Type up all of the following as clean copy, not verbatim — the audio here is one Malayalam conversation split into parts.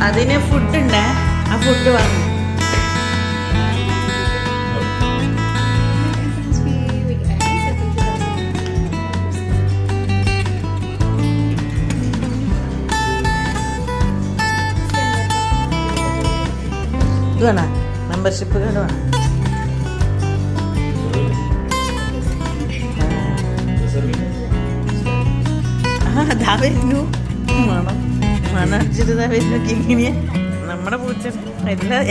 അതിന് ഫുഡുണ്ട്, ആ ഫുഡ് വാങ്ങും. ഇത് വേണം, മെമ്പർഷിപ്പ് കാർഡ് വേണം. അതാ വരുന്നു മണം മണടിച്ചിട്ട് ഇതാ വരുന്നു. ഇങ്ങനെ നമ്മുടെ പൂച്ച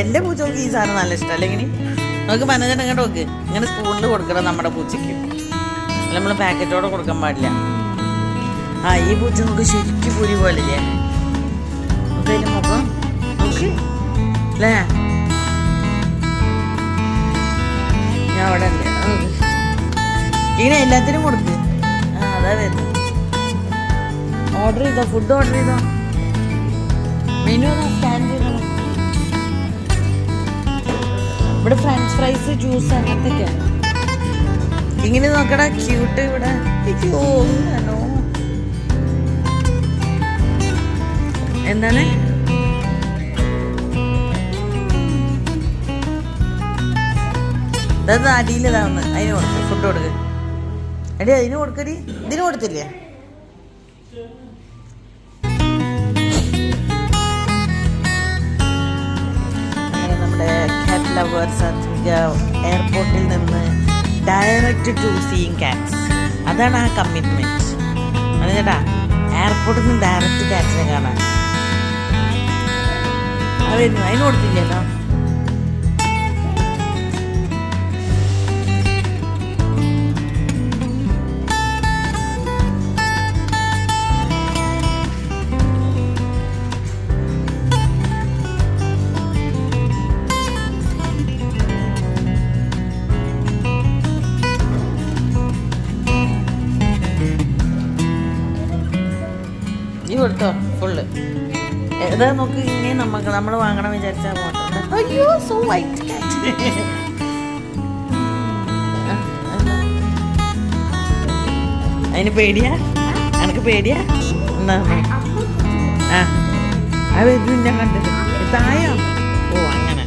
എല്ലാ പൂച്ചകൾക്കും ഈ സാധനം നല്ല ഇഷ്ടം. അല്ലെങ്കിൽ നമുക്ക് മനോജൻ അങ്ങോട്ട് നോക്ക്, ഇങ്ങനെ സ്പൂണിൽ കൊടുക്കണം നമ്മുടെ പൂച്ചയ്ക്ക്. അല്ല നമ്മൾ പാക്കറ്റോടെ കൊടുക്കാൻ പാടില്ല. ആ ഈ പൂച്ച നമുക്ക് ശരിക്കും പൂരി പോലെ ഇല്ലേ അതിന് മുഖം നോക്ക് അല്ലേ. ഞാൻ അവിടെ ഉണ്ട്. ഇങ്ങനെ എല്ലാത്തിനും കൊടുക്ക്. ആ അതാ വരുന്നു. ഓർഡർ ചെയ്തോ, ഫുഡ് ഓർഡർ ചെയ്തോ. മെനു സ്കാൻ ചെയ്തോ. ഇവിടെ ഫ്രഞ്ച് ഫ്രൈസ്, ജ്യൂസ് അങ്ങനത്തെയൊക്കെയാണ്. ഇങ്ങനെ നോക്കടാ, ക്യൂട്ട്. ഇവിടെ ഒന്നാണോ എന്താണ് ഇതാ അടിയിലിതാവുന്നു. അതിന് കൊടുക്ക്, ഫുഡ് കൊടുക്ക്. എടി അതിന് കൊടുക്കടി. ഇതിന് കൊടുത്തില്ലേ? ലവേഴ്സ് എയർപോർട്ടിൽ നിന്ന് ഡയറക്റ്റ് ടു സീയിങ് കാറ്റ്സ്. അതാണ് ആ കമ്മിറ്റ്മെന്റ്. അത് ചേട്ടാ, എയർപോർട്ടിൽ നിന്ന് ഡയറക്റ്റ് കാറ്റ്സിനെ കാണാൻ. അത് വരുന്നു. അതിന് കൊടുത്തില്ലല്ലോ. കൊടുത്തോ ഫുള്ള്. ഏതാ നോക്ക്. ഇങ്ങനെ നമ്മൾ വാങ്ങണം വിചാരിച്ചാൽ പോട്ടെ. അയ്യോ സോ വൈറ്റ് കാറ്റ്. അതിന് പേടിയാ? എനക്ക് പേടിയാ? എന്നാ ആ അത് ഇത് ഞാൻ കണ്ടത് തായോ. ഓ അങ്ങനെ.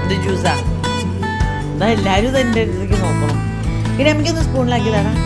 ഇത് ജ്യൂസാ. ഇതാ എല്ലാവരും ഇത് എൻ്റെ അടുത്തേക്ക് നോക്കണം. ഇനി നമുക്കൊന്ന് സ്പൂണിലാക്കി തരാം.